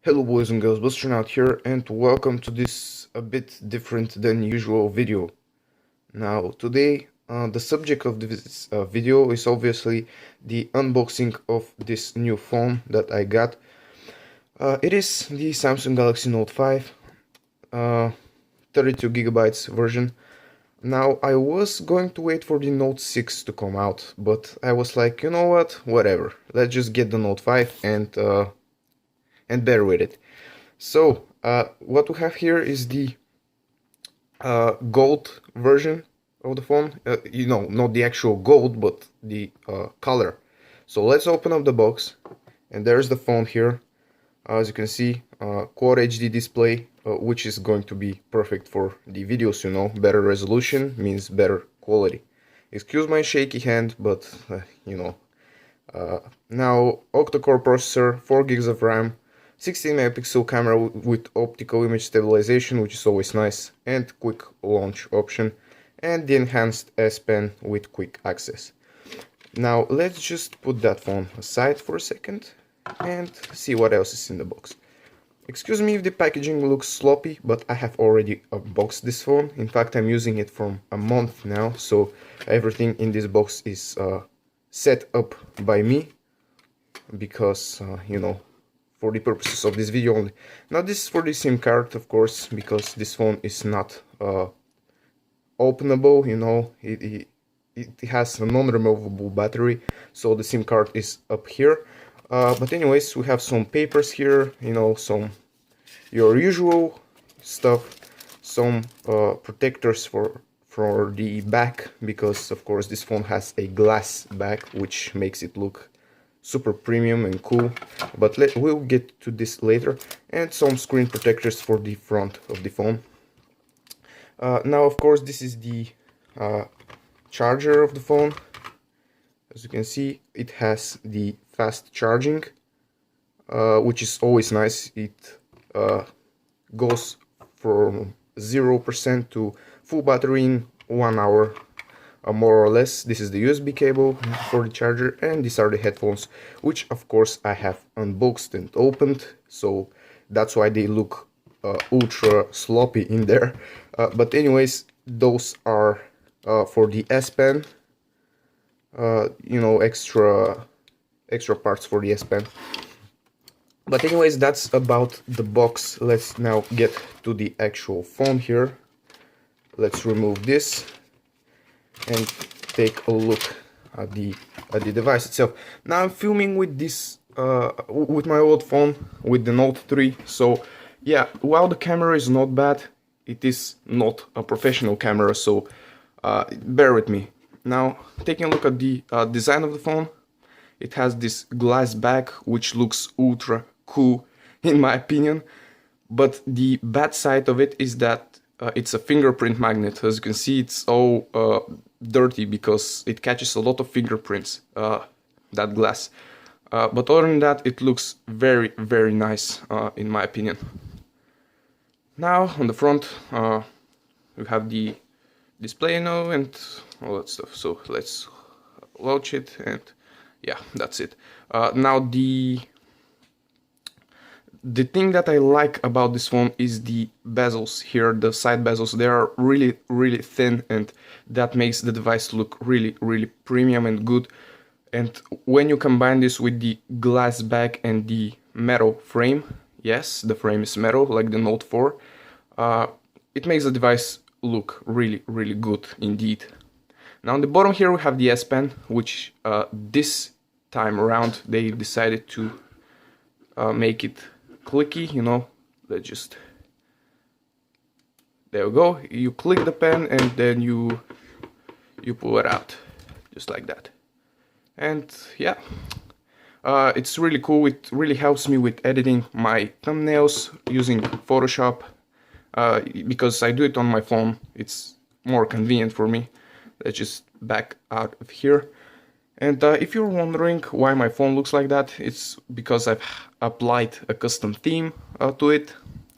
Hello boys and girls, Busternaut here, and welcome to this a bit different than usual video. Now today the subject of this video is obviously the unboxing of this new phone that I got. It is the Samsung Galaxy Note 5 32GB version. Now I was going to wait for the Note 6 to come out, but I was like, you know what, whatever, let's just get the Note 5 and bear with it. So what we have here is the gold version of the phone. Not the actual gold, but the color. So let's open up the box, and there's the phone here. As you can see, Quad HD display, which is going to be perfect for the videos. Better resolution means better quality. Excuse my shaky hand, but now octa-core processor, 4 gigs of RAM, 16 megapixel camera with optical image stabilization, which is always nice, and quick launch option, and the enhanced S Pen with quick access. Now let's just put that phone aside for a second and see what else is in the box. Excuse me if the packaging looks sloppy, but I have already unboxed this phone. In fact, I'm using it for a month now, so everything in this box is set up by me, because for the purposes of this video only. Now this is for the SIM card, of course, because this phone is not openable. It has a non-removable battery, so the SIM card is up here. But anyways, we have some papers here, some your usual stuff, some protectors for the back, because of course this phone has a glass back, which makes it look super premium and cool, but we'll get to this later. And some screen protectors for the front of the phone. Now of course this is the charger of the phone. As you can see, it has the fast charging, which is always nice. It goes from 0% to full battery in 1 hour, more or less. This is the USB cable for the charger, and these are the headphones, which of course I have unboxed and opened, so that's why they look ultra sloppy in there. But anyways, those are for the S Pen, extra parts for the S Pen. But anyways, that's about the box. Let's now get to the actual phone here. Let's remove this and take a look at the device itself. Now I'm filming with this with my old phone, with the Note 3. So yeah, while the camera is not bad, it is not a professional camera, so bear with me. Now taking a look at the design of the phone, it has this glass back, which looks ultra cool in my opinion, but the bad side of it is that it's a fingerprint magnet. As you can see, it's all dirty because it catches a lot of fingerprints, that glass. But other than that, it looks very, very nice in my opinion. Now on the front, we have the display now and all that stuff. So let's launch it, and yeah, that's it. Now the thing that I like about this phone is the bezels here, the side bezels. They are really, really thin, and that makes the device look really, really premium and good. And when you combine this with the glass back and the metal frame, yes, the frame is metal like the Note 4, it makes the device look really, really good indeed. Now on the bottom here we have the S Pen, which this time around they decided to make it clicky. Let's just, there we go. You click the pen and then you pull it out just like that. And yeah, it's really cool. It really helps me with editing my thumbnails using Photoshop, because I do it on my phone. It's more convenient for me. Let's just back out of here. And if you're wondering why my phone looks like that, it's because I've applied a custom theme to it.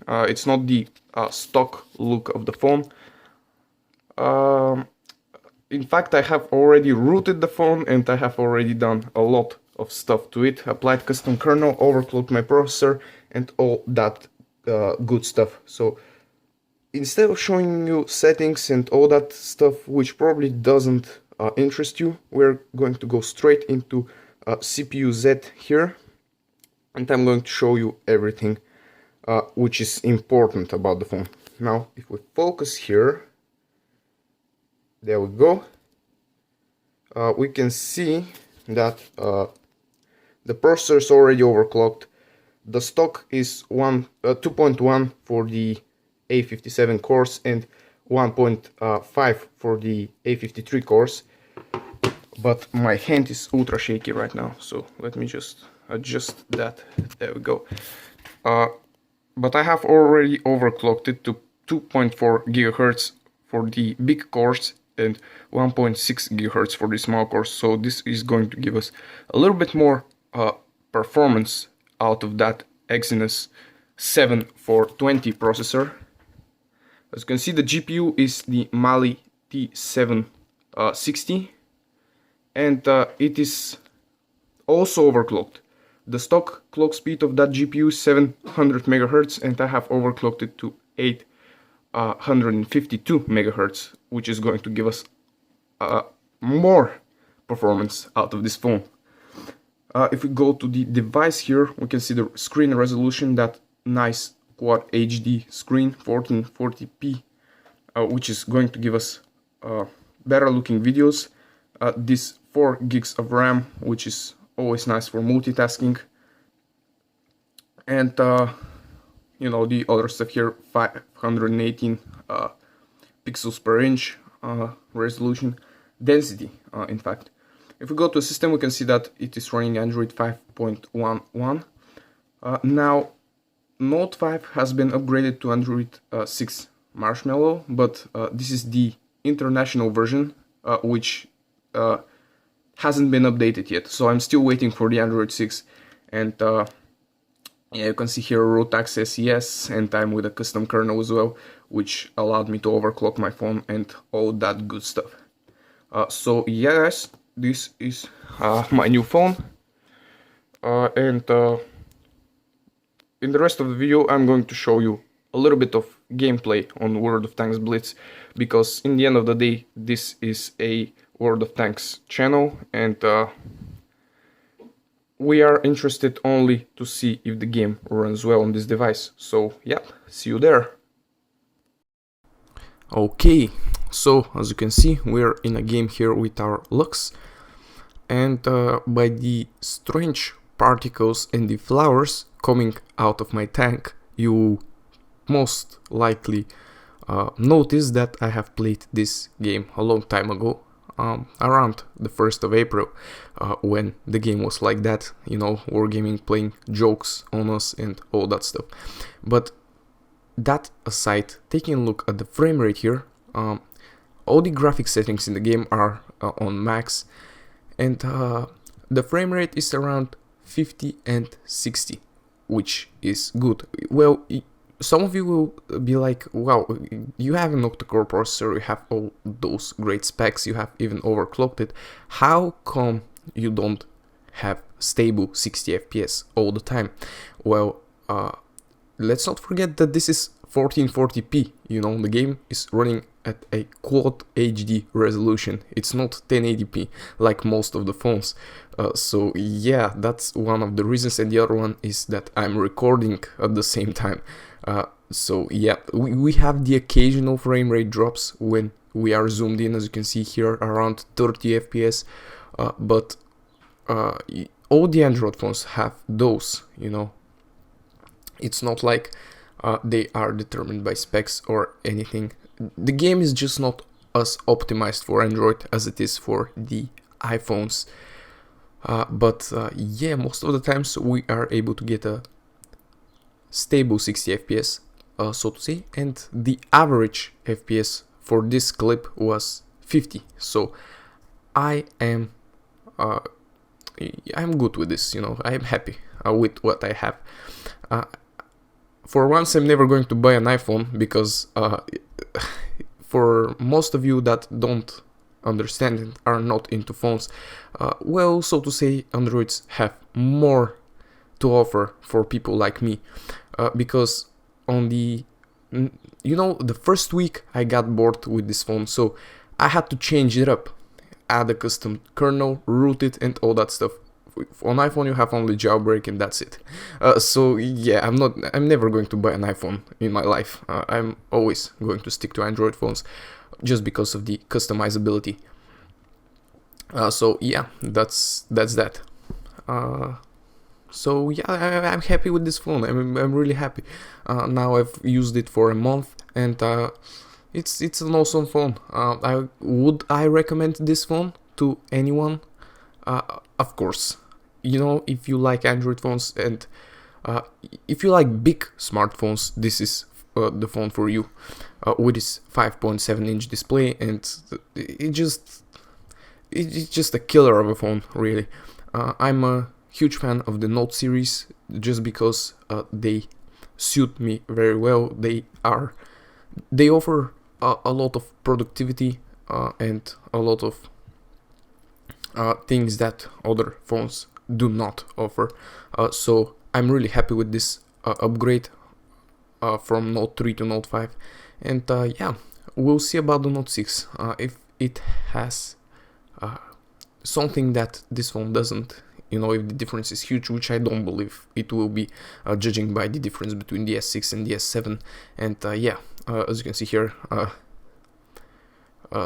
It's not the stock look of the phone. In fact, I have already rooted the phone, and I have already done a lot of stuff to it. Applied custom kernel, overclocked my processor, and all that good stuff. So instead of showing you settings and all that stuff, which probably doesn't interest you, we're going to go straight into CPU Z here, and I'm going to show you everything which is important about the phone. Now, if we focus here, there we go. We can see that the processor is already overclocked. The stock is 2.1 for the A57 cores and 1.5 for the A53 cores. But my hand is ultra shaky right now, so let me just adjust that. There we go. But I have already overclocked it to 2.4 GHz for the big cores and 1.6 GHz for the small cores. So this is going to give us a little bit more performance out of that Exynos 7420 processor. As you can see, the GPU is the Mali T760, and it is also overclocked. The stock clock speed of that GPU is 700 MHz, and I have overclocked it to 852 MHz, which is going to give us more performance out of this phone. If we go to the device here, we can see the screen resolution, that nice Quad HD screen, 1440p, which is going to give us better looking videos. This 4 gigs of RAM, which is always nice for multitasking. And you know, the other stuff here, 518 pixels per inch resolution density, in fact. If we go to a system, we can see that it is running Android 5.11. Now, Note 5 has been upgraded to Android 6 Marshmallow, but this is the international version, which hasn't been updated yet. So I'm still waiting for the Android 6, and yeah, you can see here Rotax SES, and I'm with a custom kernel as well, which allowed me to overclock my phone and all that good stuff. So yeah, guys, this is my new phone, and in the rest of the video I'm going to show you a little bit of gameplay on World of Tanks Blitz, because in the end of the day this is a World of Tanks channel, and we are interested only to see if the game runs well on this device. So yeah, see you there. Okay, so as you can see, we're in a game here with our Lux, and by the strange particles and the flowers coming out of my tank, you most likely notice that I have played this game a long time ago, around the 1st of April, when the game was like that, you know, wargaming, playing jokes on us and all that stuff. But that aside, taking a look at the frame rate here, all the graphic settings in the game are on max, and the frame rate is around 50 and 60, which is good. Well, some of you will be like, wow, you have an octa-core processor, you have all those great specs, you have even overclocked it. How come you don't have stable 60 FPS all the time? Well, let's not forget that this is 1440p, you know, the game is running at a Quad HD resolution. It's not 1080p like most of the phones. So yeah, that's one of the reasons, and the other one is that I'm recording at the same time. So yeah, we have the occasional frame rate drops when we are zoomed in, as you can see here, around 30 FPS, but all the Android phones have those, you know. It's not like they are determined by specs or anything. The game is just not as optimized for Android as it is for the iPhones. But yeah, most of the times we are able to get a stable 60 FPS, so to say, and the average FPS for this clip was 50. So I'm good with this, you know. I'm happy with what I have. For once, I'm never going to buy an iPhone, because for most of you that don't understand and are not into phones, well, so to say, Androids have more to offer for people like me, because on the the first week I got bored with this phone, so I had to change it up, add a custom kernel, root it, and all that stuff. On iPhone you have only jailbreak and that's it. So yeah, I'm never going to buy an iPhone in my life. I'm always going to stick to Android phones just because of the customizability. So yeah, that's that. So yeah, I'm happy with this phone. I'm really happy. Now I've used it for a month, and it's an awesome phone. I recommend this phone to anyone? Of course. If you like Android phones and if you like big smartphones, this is the phone for you, with its 5.7-inch display, and it's just a killer of a phone, really. I'm a huge fan of the Note series just because they suit me very well. They offer a lot of productivity and a lot of things that other phones do not offer. So I'm really happy with this upgrade from Note 3 to Note 5. And yeah, we'll see about the Note 6. If it has something that this phone doesn't, if the difference is huge, which I don't believe it will be, judging by the difference between the S6 and the S7. And yeah, as you can see here,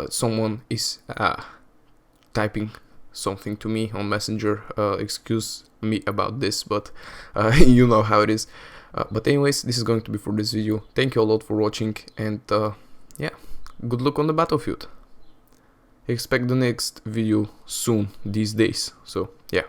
someone is typing something to me on Messenger. Excuse me about this, but you know how it is. But anyways, this is going to be for this video. Thank you a lot for watching, and yeah, good luck on the battlefield. Expect the next video soon these days. So yeah.